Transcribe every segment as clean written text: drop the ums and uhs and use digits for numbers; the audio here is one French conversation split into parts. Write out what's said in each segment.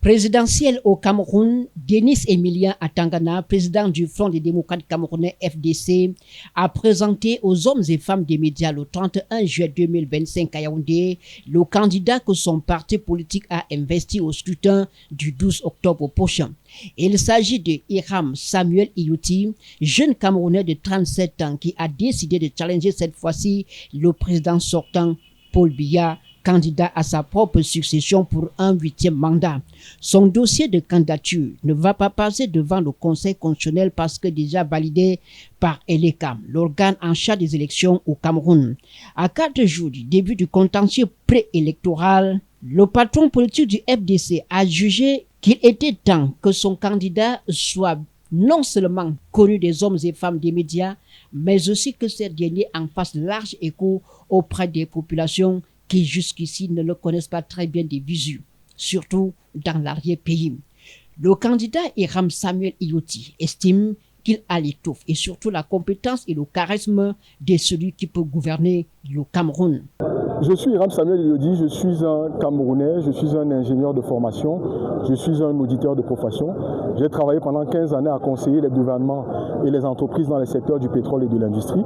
Présidentiel au Cameroun, Denis Emilien Atangana, président du Front des démocrates camerounais FDC, a présenté aux hommes et femmes des médias le 31 juillet 2025 à Yaoundé le candidat que son parti politique a investi au scrutin du 12 octobre prochain. Il s'agit de Hiram Samuel Iyouti, jeune Camerounais de 37 ans qui a décidé de challenger cette fois-ci le président sortant Paul Biya, candidat à sa propre succession pour un 8e mandat. Son dossier de candidature ne va pas passer devant le Conseil constitutionnel parce que déjà validé par ELECAM, l'organe en charge des élections au Cameroun. À 4 jours du début du contentieux préélectoral, le patron politique du FDC a jugé qu'il était temps que son candidat soit non seulement connu des hommes et femmes des médias, mais aussi que ces derniers en fassent large écho auprès des populations qui jusqu'ici ne le connaissent pas très bien des visu, surtout dans l'arrière-pays. Le candidat Hiram Samuel Iyouti estime qu'il a l'étoffe et surtout la compétence et le charisme de celui qui peut gouverner le Cameroun. Je suis Hiram Samuel Iyouti, je suis un Camerounais, je suis un ingénieur de formation, je suis un auditeur de profession. J'ai travaillé pendant 15 années à conseiller les gouvernements et les entreprises dans les secteurs du pétrole et de l'industrie.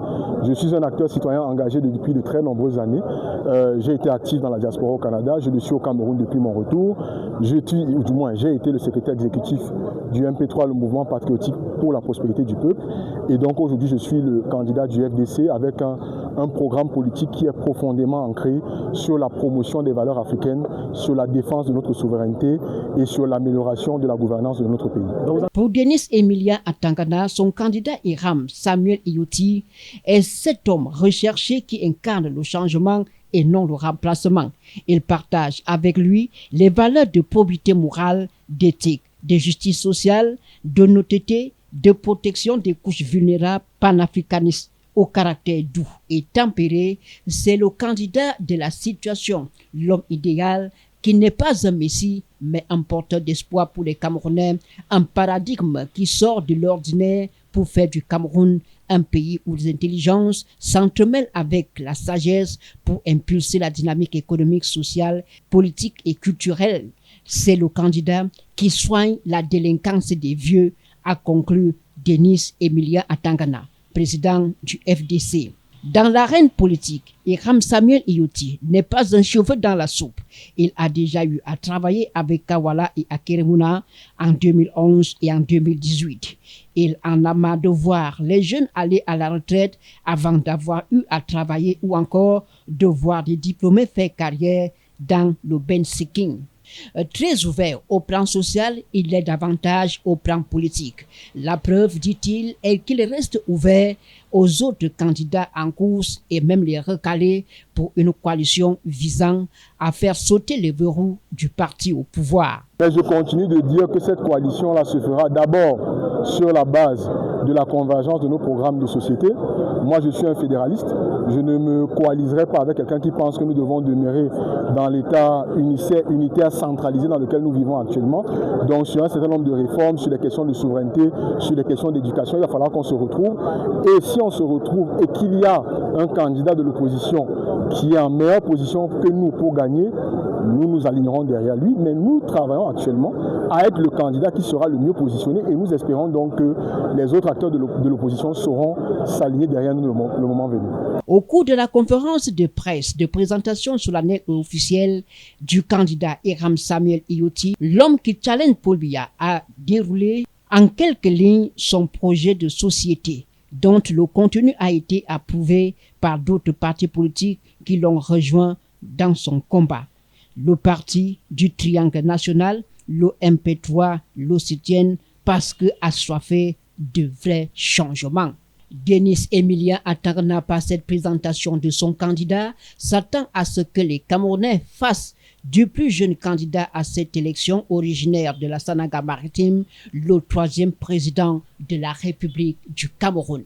Je suis un acteur citoyen engagé depuis de très nombreuses années. J'ai été actif dans la diaspora au Canada, je le suis au Cameroun depuis mon retour. J'ai été le secrétaire exécutif du MP3, le mouvement patriotique pour la prospérité du peuple. Et donc aujourd'hui, je suis le candidat du FDC avec un programme politique qui est profondément ancré sur la promotion des valeurs africaines, sur la défense de notre souveraineté et sur l'amélioration de la gouvernance de notre pays. Pour Denis Emilien Atangana, son candidat Hiram Samuel Iyouti est cet homme recherché qui incarne le changement et non le remplacement. Il partage avec lui les valeurs de probité morale, d'éthique, de justice sociale, de honnêteté, de protection des couches vulnérables, panafricanistes, au caractère doux et tempéré. C'est le candidat de la situation, l'homme idéal qui n'est pas un messie, mais un porteur d'espoir pour les Camerounais, un paradigme qui sort de l'ordinaire pour faire du Cameroun un pays où les intelligences s'entremêlent avec la sagesse pour impulser la dynamique économique, sociale, politique et culturelle. C'est le candidat qui soigne la délinquance des vieux, a conclu Denis Emilien Atangana, président du FDC. Dans l'arène politique, Hiram Samuel Iyouti n'est pas un cheveu dans la soupe. Il a déjà eu à travailler avec Kawala et Akeremouna en 2011 et en 2018. Il en a marre de voir les jeunes aller à la retraite avant d'avoir eu à travailler ou encore de voir des diplômés faire carrière dans le bench-seeking. Très ouvert au plan social, il est davantage au plan politique. La preuve, dit-il, est qu'il reste ouvert aux autres candidats en course et même les recaler pour une coalition visant à faire sauter les verrous du parti au pouvoir. Mais je continue de dire que cette coalition-là se fera d'abord sur la base de la convergence de nos programmes de société. Moi, je suis un fédéraliste. Je ne me coaliserai pas avec quelqu'un qui pense que nous devons demeurer dans l'état unitaire centralisé dans lequel nous vivons actuellement. Donc, sur un certain nombre de réformes, sur les questions de souveraineté, sur les questions d'éducation, il va falloir qu'on se retrouve. Et si on se retrouve et qu'il y a un candidat de l'opposition qui est en meilleure position que nous pour gagner, nous nous alignerons derrière lui. Mais nous travaillons actuellement à être le candidat qui sera le mieux positionné et nous espérons donc que les autres acteurs de l'opposition sauront s'aligner derrière nous le moment venu. Au cours de la conférence de presse de présentation solennelle et officielle du candidat Hiram Samuel Iyouti, l'homme qui challenge Paul Biya a déroulé en quelques lignes son projet de société, dont le contenu a été approuvé par d'autres partis politiques qui l'ont rejoint dans son combat. Le parti du Triangle national, le MP3, le soutiennent parce que assoiffé de vrais changements. Denis Emilien Atangana, par cette présentation de son candidat, s'attend à ce que les Camerounais fassent du plus jeune candidat à cette élection originaire de la Sanaga maritime le 3e président de la République du Cameroun.